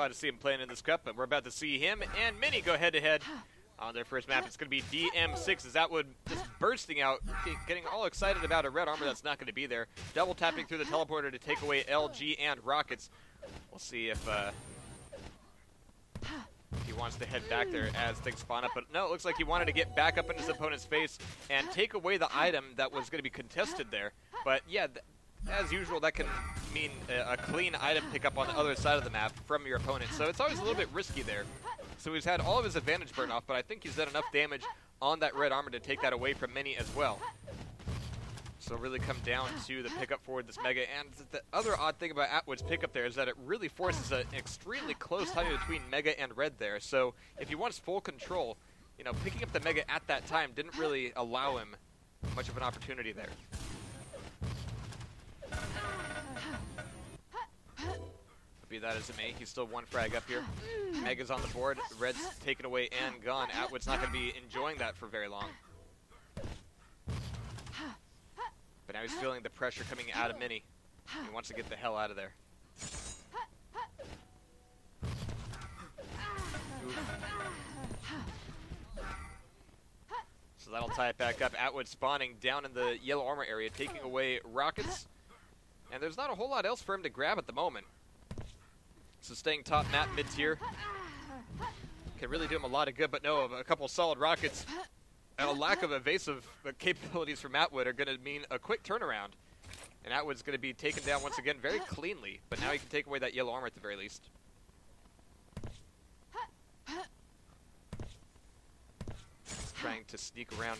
glad to see him playing in this cup, but we're about to see him and Mini go head-to-head on their first map. It's going to be DM6 as ArtwooD just bursting out, getting all excited about a red armor that's not going to be there. Double tapping through the teleporter to take away LG and Rockets. We'll see if he wants to head back there as things spawn up. But no, it looks like he wanted to get back up in his opponent's face and take away the item that was going to be contested there. But yeah, as usual, that can mean a clean item pickup on the other side of the map from your opponent. So it's always a little bit risky there. So he's had all of his advantage burn off, but I think he's done enough damage on that red armor to take that away from Mini as well. So really come down to the pickup for this Mega. And the other odd thing about ArtwooD's pickup there is that it really forces an extremely close timing between Mega and Red there. So if he wants full control, you know, picking up the Mega at that time didn't really allow him much of an opportunity there. Be that as it may, he's still one frag up here. Mega's on the board, Red's taken away and gone. ArtwooD's not going to be enjoying that for very long. But now he's feeling the pressure coming out of Mini. He wants to get the hell out of there. So that'll tie it back up. ArtwooD spawning down in the yellow armor area, taking away Rockets. And there's not a whole lot else for him to grab at the moment. So staying top map mid-tier can really do him a lot of good, but no, a couple solid Rockets and a lack of evasive capabilities from ArtwooD are going to mean a quick turnaround. And ArtwooD's going to be taken down once again very cleanly, but now he can take away that yellow armor at the very least. He's trying to sneak around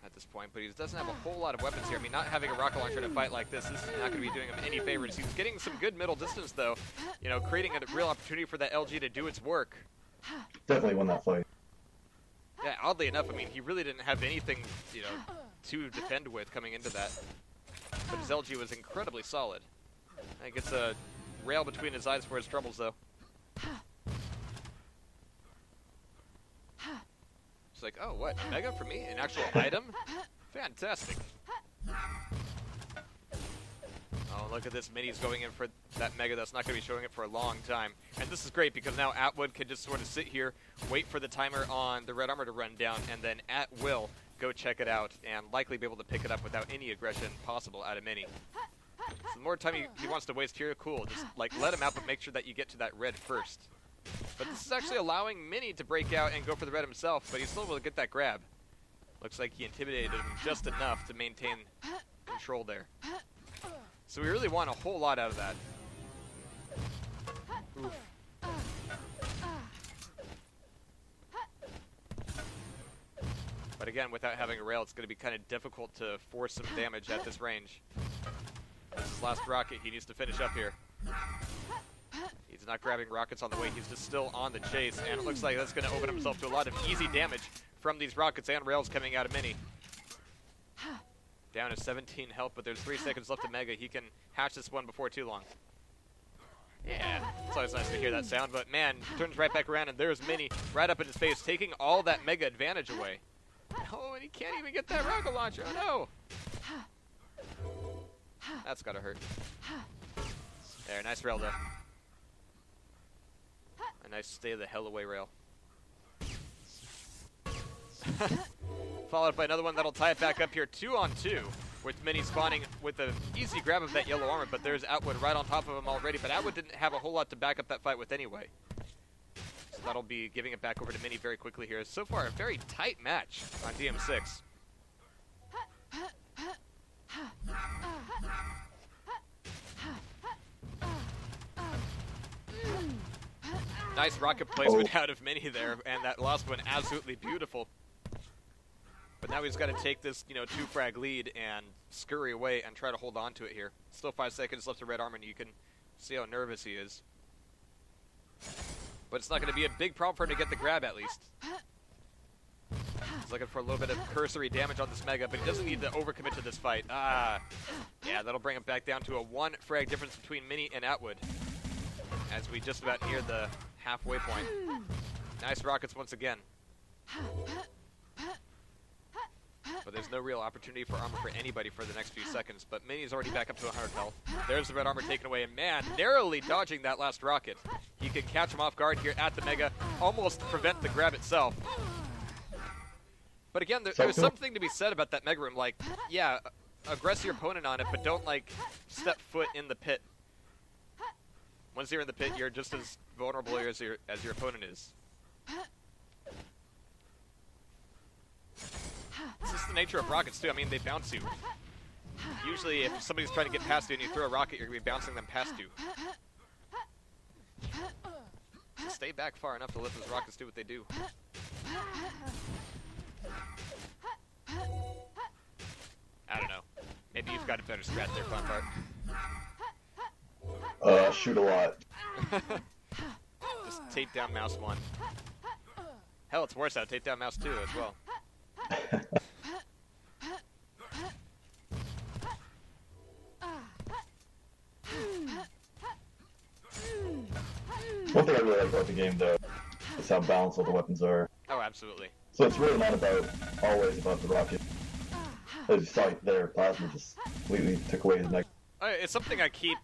at this point, but he doesn't have a whole lot of weapons here. I mean, not having a rocket launcher in a fight like this is not going to be doing him any favors. He's getting some good middle distance, though, you know, creating a real opportunity for that LG to do its work. Definitely won that fight. Yeah, oddly enough, I mean, he really didn't have anything, you know, to defend with coming into that. But his LG was incredibly solid. I think it's a rail between his eyes for his troubles, though. It's like, oh, what? Mega for me? An actual item? Fantastic. Oh, look at this. Mini's going in for that Mega that's not going to be showing it for a long time. And this is great because now ArtwooD can just sort of sit here, wait for the timer on the red armor to run down, and then at will go check it out and likely be able to pick it up without any aggression possible out of Mini. So the more time he wants to waste here, cool. Just, like, let him out, but make sure that you get to that red first. But this is actually allowing Mini to break out and go for the red himself, but he's still able to get that grab. Looks like he intimidated him just enough to maintain control there. So we really want a whole lot out of that. Oof. But again, without having a rail, it's going to be kind of difficult to force some damage at this range. This is his last rocket. He needs to finish up here. He's not grabbing rockets on the way. He's just still on the chase, and it looks like that's going to open himself to a lot of easy damage from these rockets and rails coming out of Mini. Down to 17 health, but there's 3 seconds left of Mega. He can hatch this one before too long. Yeah, it's always nice to hear that sound, but man, he turns right back around, and there's Mini right up in his face, taking all that Mega advantage away. Oh, and he can't even get that rocket launcher. Oh, no. That's got to hurt. There, nice rail, though. A nice stay the hell away rail. Followed by another one that'll tie it back up here, 2-on-2, with Mini spawning with an easy grab of that yellow armor, but there's ArtwooD right on top of him already, but ArtwooD didn't have a whole lot to back up that fight with anyway. So that'll be giving it back over to Mini very quickly here. So far, a very tight match on DM6. Nice rocket placement out of Mini there, and that last one absolutely beautiful. But now he's got to take this, you know, 2-frag lead and scurry away and try to hold on to it here. Still 5 seconds left of red armor, and you can see how nervous he is. But it's not going to be a big problem for him to get the grab, at least. He's looking for a little bit of cursory damage on this Mega, but he doesn't need to overcommit to this fight. Ah, yeah, that'll bring him back down to a 1-frag difference between Mini and ArtwooD, as we just about near the halfway point. Nice rockets once again. But there's no real opportunity for armor for anybody for the next few seconds. But Mini's already back up to 100 health. There's the red armor taken away, and man, narrowly dodging that last rocket. He can catch him off guard here at the Mega, almost prevent the grab itself. But again, there's something to be said about that Mega Room. Like, yeah, aggress your opponent on it, but don't, like, step foot in the pit. Once you're in the pit, you're just as vulnerable as your opponent is. It's just the nature of rockets, too. I mean, they bounce you. Usually, if somebody's trying to get past you and you throw a rocket, you're going to be bouncing them past you. So stay back far enough to let those rockets do what they do. I don't know. Maybe you've got a better strat there, Funfart. Shoot a lot. Just tape down mouse 1. Hell, it's worse out. Tape down mouse 2 as well. One thing I really like about the game, though, is how balanced all the weapons are. Oh, absolutely. So it's really not always about the rocket. As you saw there, Plasma just completely took away his neck. It's something I keep,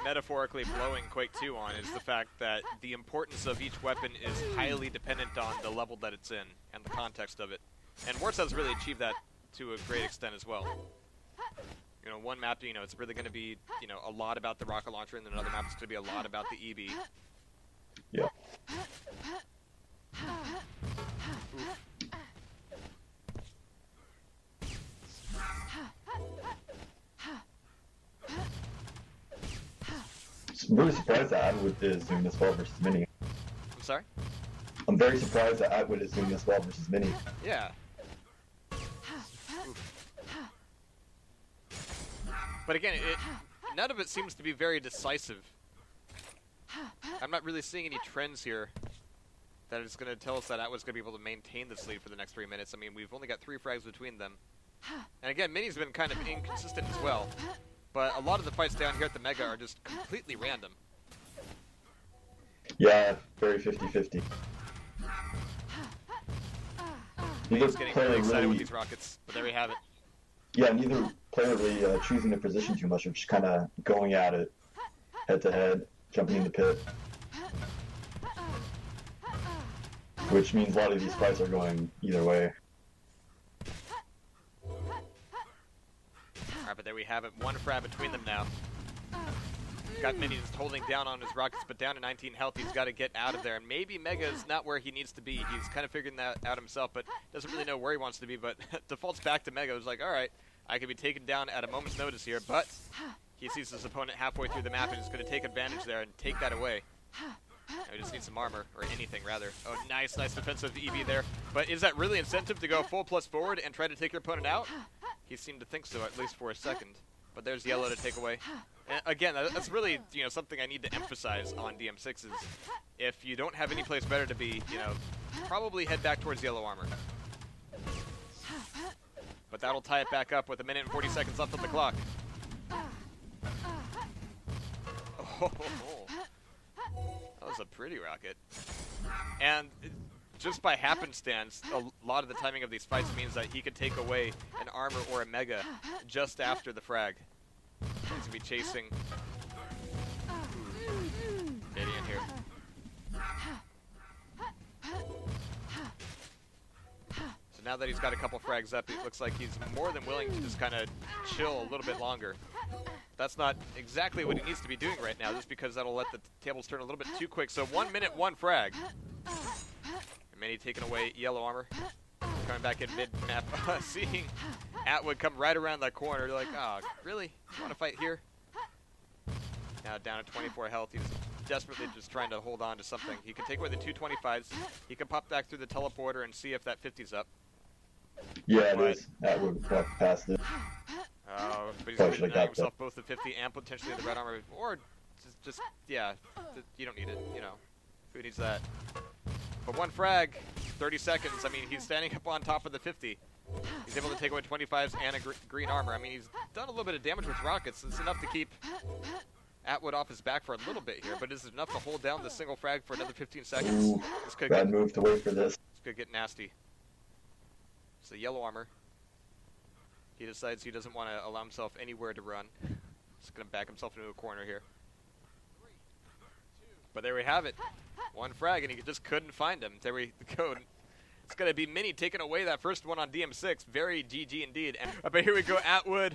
metaphorically blowing Quake 2 on, is the fact that the importance of each weapon is highly dependent on the level that it's in and the context of it. And Warsaw's really achieved that to a great extent as well. One map, it's really going to be, a lot about the rocket launcher, and then another map is going to be a lot about the EB. Yeah. I'm really surprised that ArtwooD is doing this well versus Mini. I'm sorry? I'm very surprised that ArtwooD is doing this well versus Mini. Yeah. But again, none of it seems to be very decisive. I'm not really seeing any trends here that is going to tell us that ArtwooD's going to be able to maintain this lead for the next 3 minutes. I mean, we've only got 3 frags between them. And again, Mini's been kind of inconsistent as well. But a lot of the fights down here at the Mega are just completely random. Yeah, very 50-50. Mini's getting really excited with these rockets, but there we have it. Yeah, neither player really choosing the position too much, or just kind of going at it, head-to-head, jumping in the pit. Which means a lot of these fights are going either way. Alright, but there we have it. 1 frag between them now. Got Mini just holding down on his rockets, but down to 19 health. He's got to get out of there. And maybe Mega is not where he needs to be. He's kind of figuring that out himself, but doesn't really know where he wants to be. But defaults back to Mega. He's like, alright, I could be taken down at a moment's notice here, but he sees his opponent halfway through the map and is going to take advantage there and take that away. Now we just need some armor, or anything rather. Oh, nice defensive EB there. But is that really incentive to go full plus forward and try to take your opponent out? He seemed to think so, at least for a second. But there's yellow to take away. And again, that's really, something I need to emphasize on DM6 is if you don't have any place better to be, probably head back towards yellow armor. But that'll tie it back up with 1 minute and 40 seconds left on the clock. Oh, that was a pretty rocket. And just by happenstance, a lot of the timing of these fights means that he could take away an armor or a Mega just after the frag. He's going to be chasing. Getting in here. So now that he's got a couple frags up, it looks like he's more than willing to just kind of chill a little bit longer. That's not exactly what he needs to be doing right now, just because that'll let the tables turn a little bit too quick. So 1 minute, 1 frag. And Mini taking away yellow armor. Coming back in mid-map, seeing ArtwooD come right around that corner. You're like, oh, really? You want to fight here? Now down at 24 health. He's desperately just trying to hold on to something. He can take away the 225s. He can pop back through the teleporter and see if that 50's up. Yeah, it is. ArtwooD walked past it. But he's going to deny himself both the 50 and potentially the red armor. Or yeah, you don't need it, Who needs that? But 1 frag, 30 seconds. I mean, he's standing up on top of the 50. He's able to take away 25s and a green armor. I mean, he's done a little bit of damage with rockets. It's enough to keep ArtwooD off his back for a little bit here, but is it enough to hold down the single frag for another 15 seconds? Ooh, bad move to wait for this. This could get nasty. So yellow armor. He decides he doesn't want to allow himself anywhere to run. He's going to back himself into a corner here. But there we have it. One frag, and he just couldn't find him. There we go. It's going to be Mini taking away that first one on DM6. Very GG indeed. But here we go, ArtwooD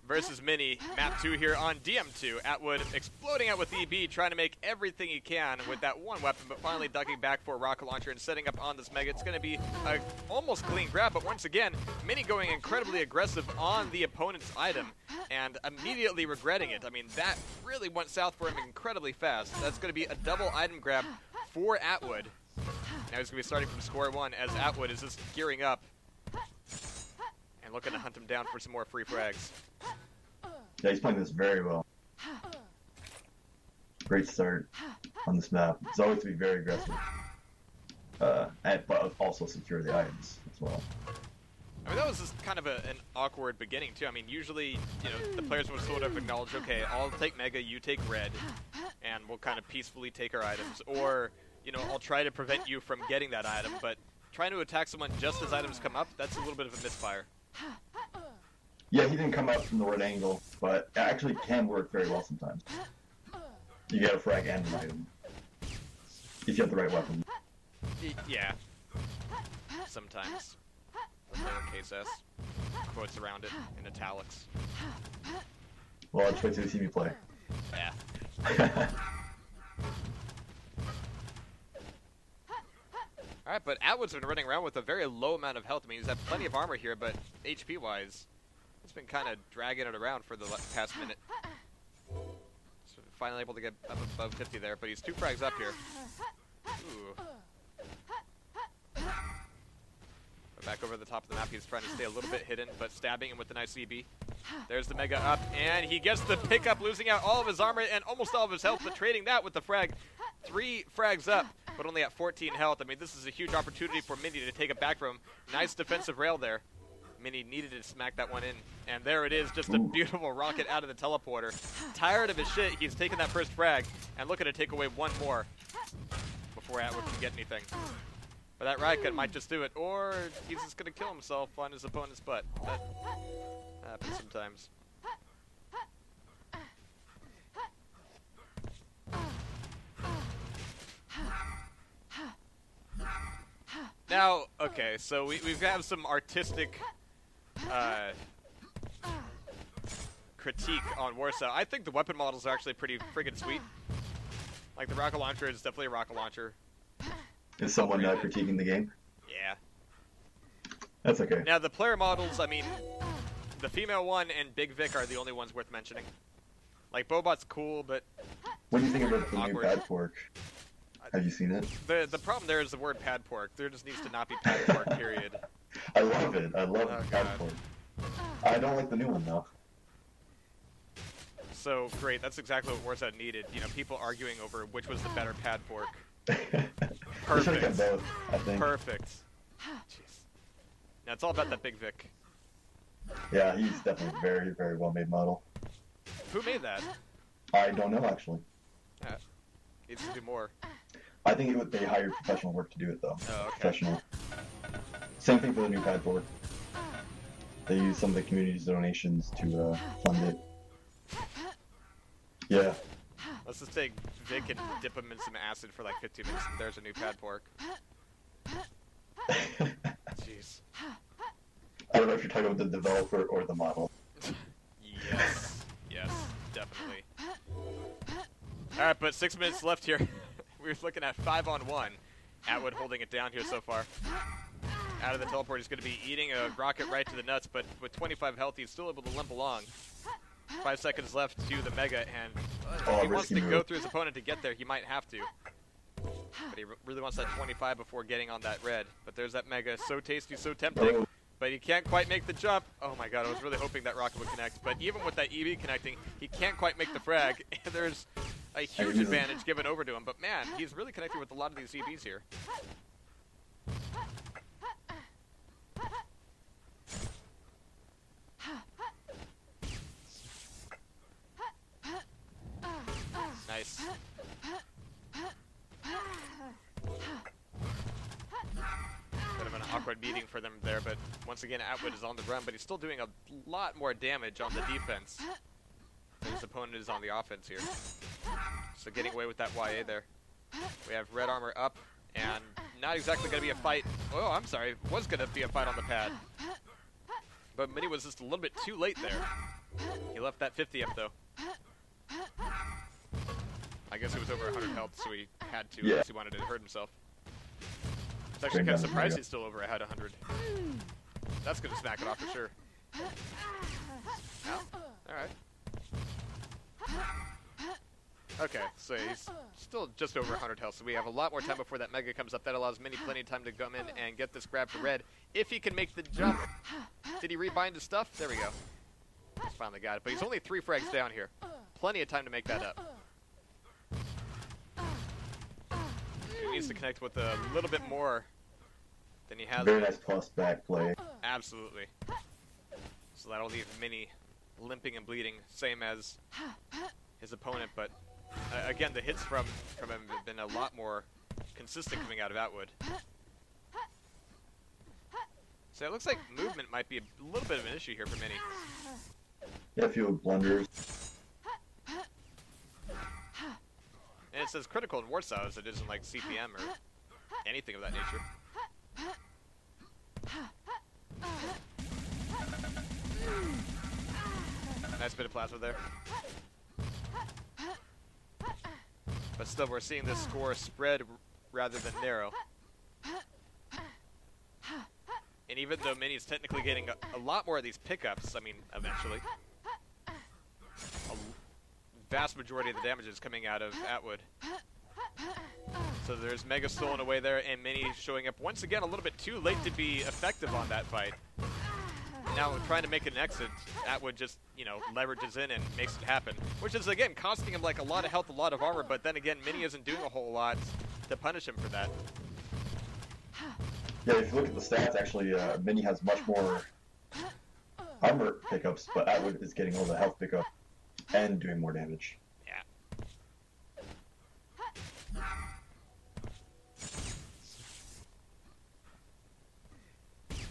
versus Mini. Map 2 here on DM2. ArtwooD exploding out with EB, trying to make everything he can with that one weapon, but finally ducking back for a rocket launcher and setting up on this Mega. It's going to be a almost clean grab, but once again, Mini going incredibly aggressive on the opponent's item and immediately regretting it. I mean, that really went south for him incredibly fast. That's going to be a double item grab for ArtwooD. Now he's going to be starting from square one as ArtwooD is just gearing up and looking to hunt him down for some more free frags. Yeah, he's playing this very well. Great start on this map. It's always to be very aggressive. But also secure the items as well. I mean, that was just kind of an awkward beginning, too. I mean, usually, you know, the players would sort of acknowledge, okay, I'll take Mega, you take Red, and we'll kind of peacefully take our items. Or, you know, I'll try to prevent you from getting that item, but trying to attack someone just as items come up, that's a little bit of a misfire. Yeah, he didn't come up from the right angle, but it actually can work very well sometimes. You get a frag and an item. If you have the right weapon. Yeah. Sometimes. With lowercase s. Quotes around it in italics. Well, let's wait till you see me play. Yeah. Alright, but ArtwooD's been running around with a very low amount of health. I mean, he's had plenty of armor here, but HP-wise, he's been kind of dragging it around for the past minute. So finally able to get up above 50 there, but he's 2 frags up here. Ooh. But back over the top of the map, he's trying to stay a little bit hidden, but stabbing him with the nice CB. There's the Mega up, and he gets the pickup, losing out all of his armor and almost all of his health, but trading that with the frag. 3 frags up, but only at 14 health. I mean, this is a huge opportunity for Mini to take it back from him. Nice defensive rail there. Mini needed to smack that one in, and there it is, just a beautiful rocket out of the teleporter. Tired of his shit, he's taking that first frag, and looking to take away one more before ArtwooD can get anything. But that rocket might just do it, or he's just going to kill himself on his opponent's butt. That happens sometimes. Now, okay, so we've got some artistic critique on Warsaw. I think the weapon models are actually pretty friggin' sweet. Like, the rocket launcher is definitely a rocket launcher. Is someone critiquing the game? Yeah. That's okay. Now, the player models, I mean, the female one and Big Vic are the only ones worth mentioning. Like, Bobot's cool, but what do you think about the new pad pork? Have you seen it? The problem there is the word pad pork. There just needs to not be pad pork, period. I love it. I love pad pork. I don't like the new one, though. So, great. That's exactly what Warsaw needed. You know, people arguing over which was the better pad pork. Perfect. Both, I think. Perfect. Jeez. Now, it's all about that Big Vic. Yeah, he's definitely a very, very well-made model. Who made that? I don't know, actually. Yeah. Needs to do more. I think they hired professional work to do it, though. Oh, okay. Professional. Same thing for the new pad board. They use some of the community's donations to fund it. Yeah. Let's just take Vic and dip him in some acid for like 15 minutes, and there's a new pad pork. Jeez. I don't know if you're talking about the developer or the model. Yes. Yes, definitely. Alright, but 6 minutes left here. We're looking at 5-on-1. ArtwooD holding it down here so far. Out of the teleport, he's going to be eating a rocket right to the nuts, but with 25 health, he's still able to limp along. 5 seconds left to the Mega, and if he wants to go through his opponent to get there, he might have to. But he really wants that 25 before getting on that red. But there's that Mega, so tasty, so tempting. But he can't quite make the jump. Oh my god, I was really hoping that rocket would connect. But even with that EV connecting, he can't quite make the frag. And there's a huge advantage given over to him. But man, he's really connecting with a lot of these EVs here. Nice. Bit of an awkward awkward meeting for them there, but once again, ArtwooD is on the run, but he's still doing a lot more damage on the defense than his opponent is on the offense here. So getting away with that YA there. We have red armor up, and not exactly going to be a fight. Oh, I'm sorry. Was going to be a fight on the pad. But Mini was just a little bit too late there. He left that 50 up, though. I guess it was over 100 health, so he had to, unless he wanted to hurt himself. I was actually kind of surprised he's still over at 100. That's going to smack it off for sure. Oh, alright. Okay, so he's still just over 100 health, so we have a lot more time before that Mega comes up. That allows Mini plenty of time to come in and get this grab for red. If he can make the jump. Did he rebind his stuff? There we go. He's finally got it, but he's only 3 frags down here. Plenty of time to make that up. He needs to connect with a little bit more than he has. Very nice plus back play. Absolutely. So that'll leave Mini limping and bleeding, same as his opponent, but again, the hits from him have been a lot more consistent coming out of ArtwooD. So it looks like movement might be a little bit of an issue here for Mini. Yeah, a few blunders. And it says critical in Warsaw as it isn't like CPM or anything of that nature. Nice bit of plasma there. But still, we're seeing this score spread rather than narrow. And even though Mini's technically getting a lot more of these pickups, I mean, eventually, a vast majority of the damage is coming out of ArtwooD. So there's Mega stolen away there, and Mini showing up once again a little bit too late to be effective on that fight. Now trying to make an exit, ArtwooD just, you know, leverages in and makes it happen. Which is, again, costing him like a lot of health, a lot of armor, but then again, Mini isn't doing a whole lot to punish him for that. Yeah, if you look at the stats, actually, Mini has much more armor pickups, but ArtwooD is getting all the health pickup and doing more damage. Yeah.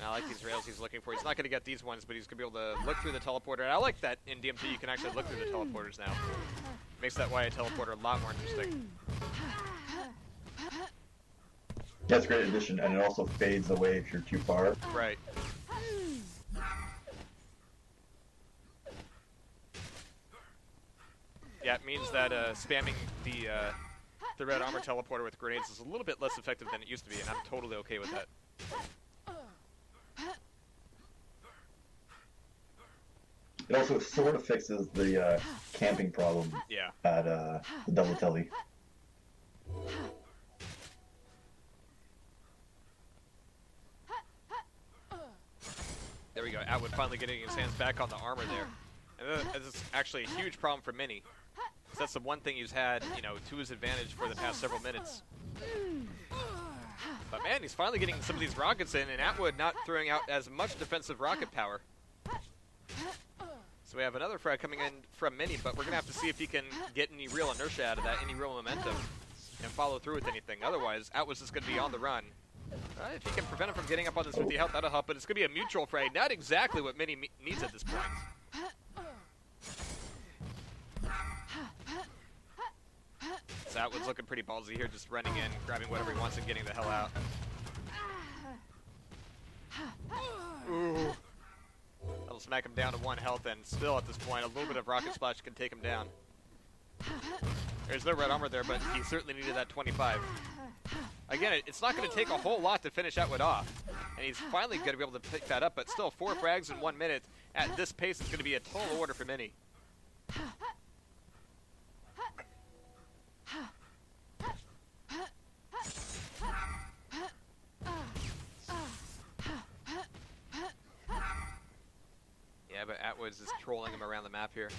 I like these rails he's looking for. He's not going to get these ones, but he's going to be able to look through the teleporter. And I like that in DMT you can actually look through the teleporters now. Makes that YA teleporter a lot more interesting. Yeah, it's a great addition, and it also fades away if you're too far. Right. Yeah, it means that spamming the red armor teleporter with grenades is a little bit less effective than it used to be, and I'm totally okay with that. It also sort of fixes the camping problem at the double telly. There we go. ArtwooD finally getting his hands back on the armor there. And this is actually a huge problem for Mini. That's the one thing he's had, you know, to his advantage for the past several minutes. But man, he's finally getting some of these rockets in, and ArtwooD not throwing out as much defensive rocket power. So we have another frag coming in from Mini, but we're going to have to see if he can get any real inertia out of that, any real momentum, and follow through with anything. Otherwise, ArtwooD's just going to be on the run. If he can prevent him from getting up on this 50 health, that'll help, but it's going to be a mutual frag. Not exactly what Mini needs at this point. So ArtwooD's looking pretty ballsy here, just running in, grabbing whatever he wants and getting the hell out. Ooh. That'll smack him down to 1 health, and still at this point, a little bit of rocket splash can take him down. There's no red armor there, but he certainly needed that 25. Again, it's not going to take a whole lot to finish ArtwooD off, and he's finally going to be able to pick that up, but still 4 frags in 1 minute. At this pace, it's going to be a total order for Mini. Yeah, but ArtwooD's just trolling him around the map here.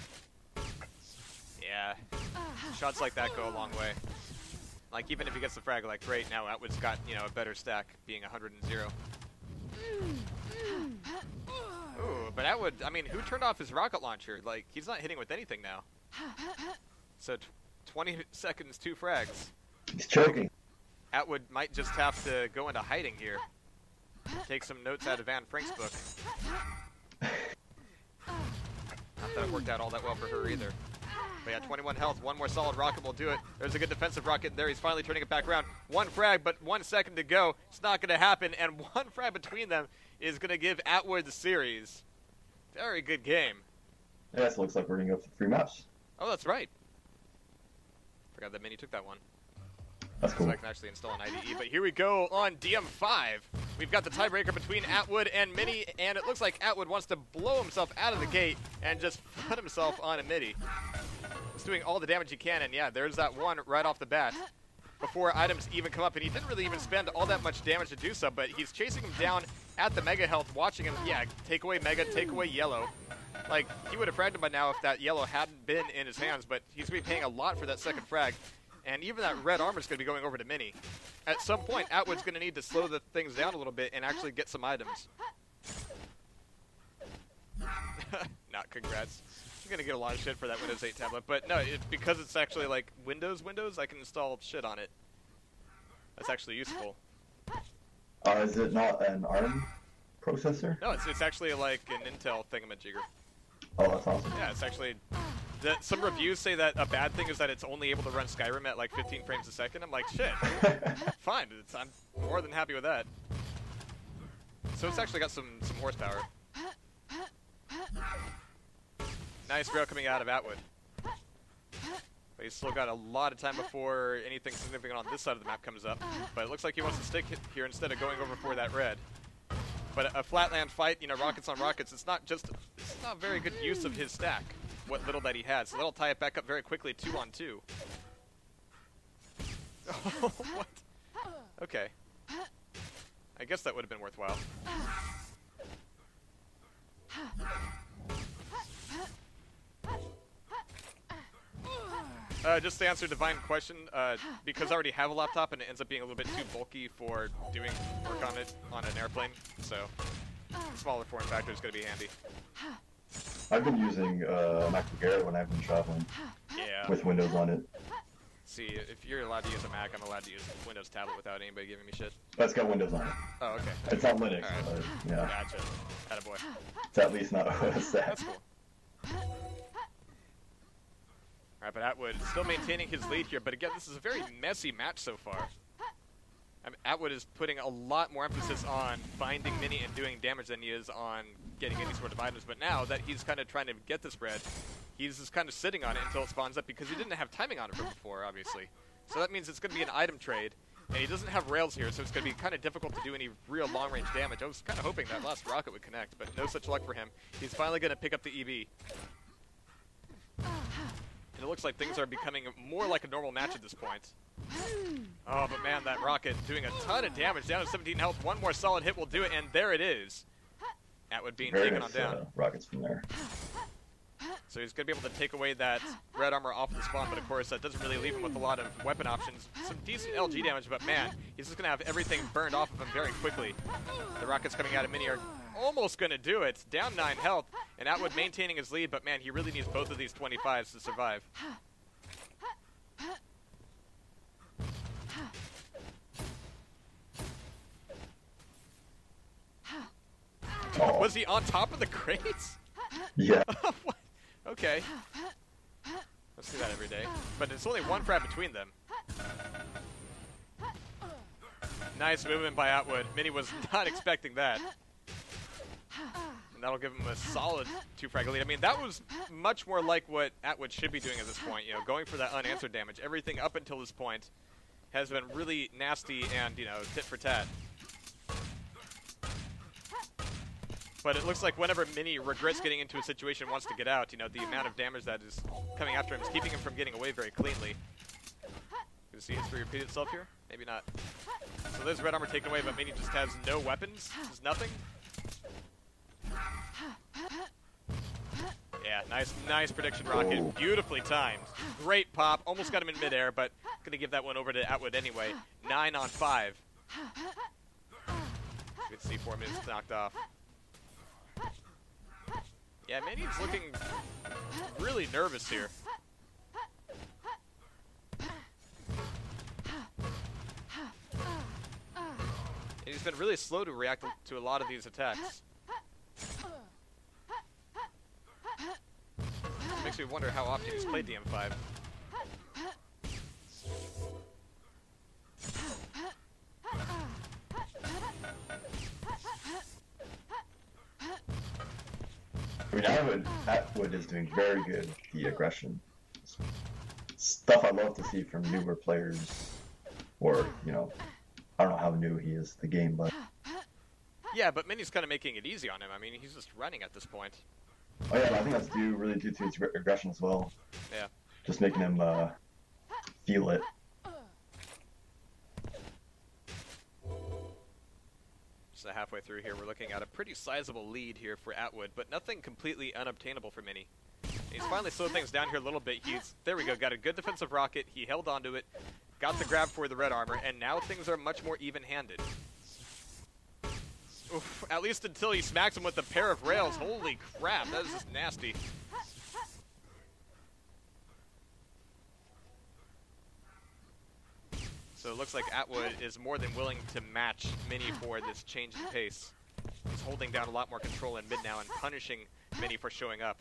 Yeah, shots like that go a long way. Like, even if he gets the frag, like, great, now ArtwooD's got, you know, a better stack, being 100 and 0. Ooh, but ArtwooD, I mean, who turned off his rocket launcher? Like, he's not hitting with anything now. So, 20 seconds, 2 frags. He's choking. ArtwooD might just have to go into hiding here. take some notes out of Van Frank's book. Not that it worked out all that well for her either. But yeah, 21 health, one more solid rocket will do it. There's a good defensive rocket there. He's finally turning it back around. One frag, but 1 second to go. It's not going to happen, and one frag between them is going to give ArtwooD the series. Very good game. Yes, looks like we're going to go for 3 maps. Oh, that's right. Forgot that Mini took that one. That's cool. So I can actually install an IDE. But here we go on DM5. We've got the tiebreaker between ArtwooD and Mini, and it looks like ArtwooD wants to blow himself out of the gate and just put himself on a Mini. He's doing all the damage he can, and yeah, there's that one right off the bat before items even come up, and he didn't really even spend all that much damage to do so, but he's chasing him down at the Mega health, watching him, yeah, take away Mega, take away Yellow. Like, he would have fragged him by now if that Yellow hadn't been in his hands, but he's going to be paying a lot for that second frag. And even that red armor is going to be going over to Mini. At some point, ArtwooD's going to need to slow the things down a little bit and actually get some items. Not congrats. I'm going to get a lot of shit for that Windows 8 tablet. But no, because it's actually like Windows, I can install shit on it. That's actually useful. Is it not an ARM processor? No, it's actually like an Intel thingamajigger. Oh, that's awesome. Yeah, it's actually... some reviews say that a bad thing is that it's only able to run Skyrim at like 15 frames a second. I'm like, shit, fine. I'm more than happy with that. So it's actually got some horsepower. Nice rail coming out of ArtwooD. But he's still got a lot of time before anything significant on this side of the map comes up. But it looks like he wants to stick here instead of going over for that red. But a flatland fight, you know, rockets on rockets, it's not very good use of his stack. What little that he had, so that'll tie it back up very quickly, 2-on-2. Oh, what? Okay. I guess that would have been worthwhile. Just to answer Divine question, because I already have a laptop and it ends up being a little bit too bulky for doing work on it on an airplane, so smaller form factor is going to be handy. I've been using MacBook Air when I've been traveling. Yeah. With Windows on it. See, if you're allowed to use a Mac, I'm allowed to use a Windows tablet without anybody giving me shit. But it's got Windows on it. Oh, okay. It's not Linux, right. but yeah. Gotcha. Attaboy. It's at least not OS X. That's cool. Alright, but ArtwooD still maintaining his lead here, but again, this is a very messy match so far. I mean, ArtwooD is putting a lot more emphasis on finding Mini and doing damage than he is on getting any sort of items, but now that he's kind of trying to get this red, he's just kind of sitting on it until it spawns up because he didn't have timing on it from before, obviously. So that means it's going to be an item trade, and he doesn't have rails here, so it's going to be kind of difficult to do any real long-range damage. I was kind of hoping that last rocket would connect, but no such luck for him. He's finally going to pick up the EV. And it looks like things are becoming more like a normal match at this point. Oh, but man, that rocket doing a ton of damage, down to 17 health. One more solid hit will do it, and there it is. ArtwooD being taken on down. Rockets from there. So he's going to be able to take away that red armor off the spawn, but of course that doesn't really leave him with a lot of weapon options. Some decent LG damage, but man, he's just going to have everything burned off of him very quickly. The rockets coming out of Mini are almost going to do it. Down 9 health, and ArtwooD maintaining his lead, but man, he really needs both of these 25s to survive. Oh. Was he on top of the crates? Yeah. What? Okay. Let's do that every day. But it's only one frag between them. Nice movement by ArtwooD. Mini was not expecting that. And that'll give him a solid 2-frag lead. I mean, that was much more like what ArtwooD should be doing at this point. You know, going for that unanswered damage. Everything up until this point has been really nasty and, you know, tit for tat. But it looks like whenever Mini regrets getting into a situation and wants to get out, you know, the amount of damage that is coming after him is keeping him from getting away very cleanly. Gonna see history repeat itself here? Maybe not. So there's red armor taken away, but Mini just has no weapons. Just nothing. Yeah, nice prediction rocket. Beautifully timed. Great pop. Almost got him in midair, but gonna give that one over to ArtwooD anyway. 9 on 5. Good C4 minutes knocked off. Yeah, Mini's looking really nervous here. He's He's been really slow to react to a lot of these attacks. Makes me wonder how often he's played DM5. I mean, ArtwooD is doing very good with the aggression. Stuff I love to see from newer players, or, you know, I don't know how new he is to the game, but... Yeah, but Mini's kind of making it easy on him. I mean, he's just running at this point. Oh yeah, I think that's really due to his aggression as well. Yeah. Just making him feel it. So halfway through here, we're looking at a pretty sizable lead here for ArtwooD, but nothing completely unobtainable for Mini. He's finally slowed things down here a little bit. There we go, got a good defensive rocket. He held onto it, got the grab for the red armor, and now things are much more even-handed. Oof, at least until he smacks him with a pair of rails. Holy crap, that is just nasty. So it looks like ArtwooD is more than willing to match Mini for this change in pace. He's holding down a lot more control in mid now and punishing Mini for showing up.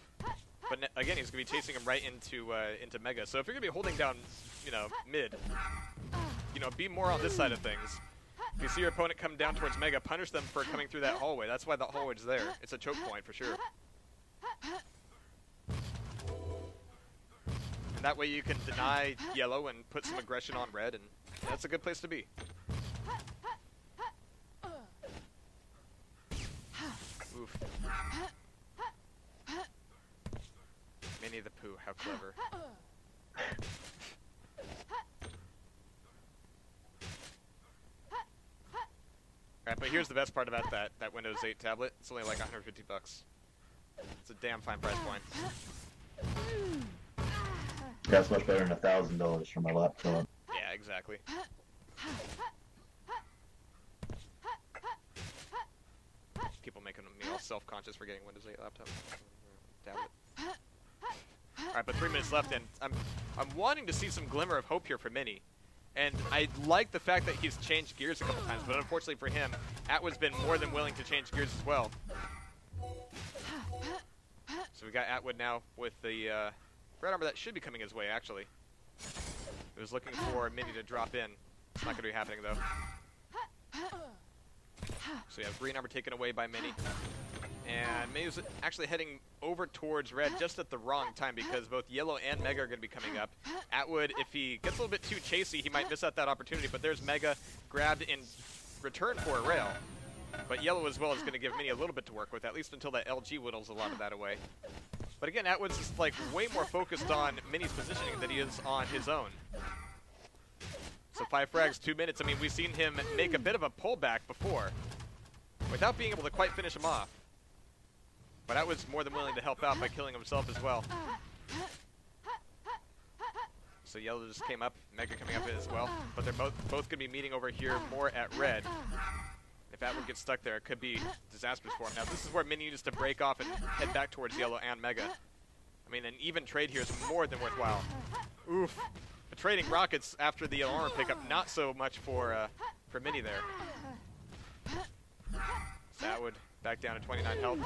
But again, he's going to be chasing him right into Mega. So if you're going to be holding down, you know, mid, you know, be more on this side of things. If you see your opponent come down towards Mega, punish them for coming through that hallway. That's why that hallway's there. It's a choke point for sure. And that way you can deny yellow and put some aggression on red, and that's a good place to be. Oof. Minnie the Pooh, how clever. Alright, but here's the best part about that Windows 8 tablet. It's only like $150. It's a damn fine price point. That's much better than $1,000 for my laptop. Yeah, exactly. People making me all self-conscious for getting Windows 8 laptop. Tablet. Alright, but 3 minutes left, and I'm wanting to see some glimmer of hope here for Mini. And I like the fact that he's changed gears a couple times, but unfortunately for him, ArtwooD's been more than willing to change gears as well. So we got ArtwooD now with the red armor that should be coming his way, actually. He was looking for Mini to drop in. It's not going to be happening, though. So yeah, green armor taken away by Mini. And Mini's actually heading over towards red just at the wrong time because both yellow and Mega are going to be coming up. ArtwooD, if he gets a little bit too chasey, he might miss out that opportunity, but there's Mega grabbed in return for a rail. But yellow as well is going to give Mini a little bit to work with, at least until that LG whittles a lot of that away. But again, ArtwooD's just like way more focused on Mini's positioning than he is on his own. So 5 frags, 2 minutes. I mean, we've seen him make a bit of a pullback before without being able to quite finish him off. But ArtwooD's more than willing to help out by killing himself as well. So yellow just came up, Mega coming up as well. But they're both going to be meeting over here more at red. If ArtwooD gets stuck there, it could be disastrous for him. Now this is where Mini needs to break off and head back towards yellow and Mega. I mean, an even trade here is more than worthwhile. Oof. But trading rockets after the armor pickup, not so much for Mini there. So ArtwooD back down to 29 health.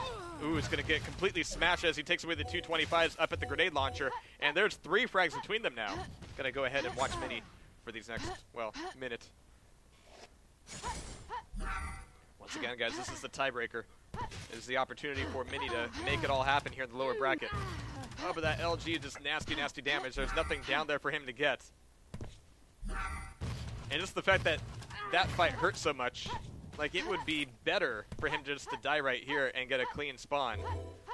Ooh, it's going to get completely smashed as he takes away the 225s up at the grenade launcher. And there's 3 frags between them now. Going to go ahead and watch Mini for these next, well, minute. Once again, guys, this is the tiebreaker. This is the opportunity for Mini to make it all happen here in the lower bracket. Oh, but that LG is just nasty, nasty damage. There's nothing down there for him to get. And just the fact that that fight hurt so much, like, it would be better for him just to die right here and get a clean spawn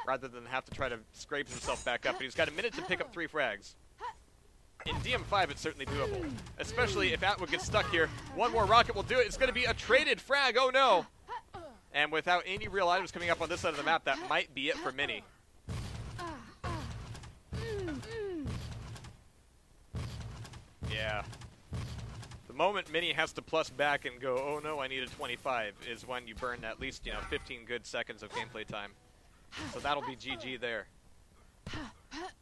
rather than have to try to scrape himself back up. But he's got a minute to pick up 3 frags. In DM5, it's certainly doable, especially if ArtwooD gets stuck here. One more rocket will do it. It's going to be a traded frag. Oh, no. And without any real items coming up on this side of the map, that might be it for Mini. Yeah. The moment Mini has to plus back and go, oh no, I need a 25, is when you burn at least, 15 good seconds of gameplay time. So that'll be GG there.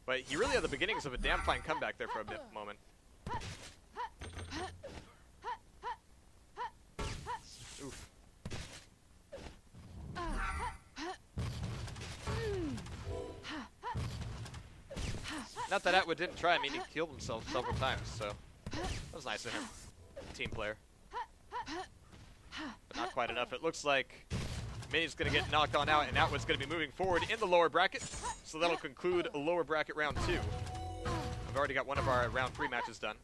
But he really had the beginnings of a damn fine comeback there for a moment. Oof. Not that ArtwooD didn't try. I mean, he killed himself several times, so that was nice of him. Team player. But not quite enough. It looks like Mini's going to get knocked on out, and ArtwooD's going to be moving forward in the lower bracket. So that'll conclude lower bracket round 2. We've already got one of our round 3 matches done.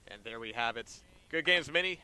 And there we have it. Good games, Mini.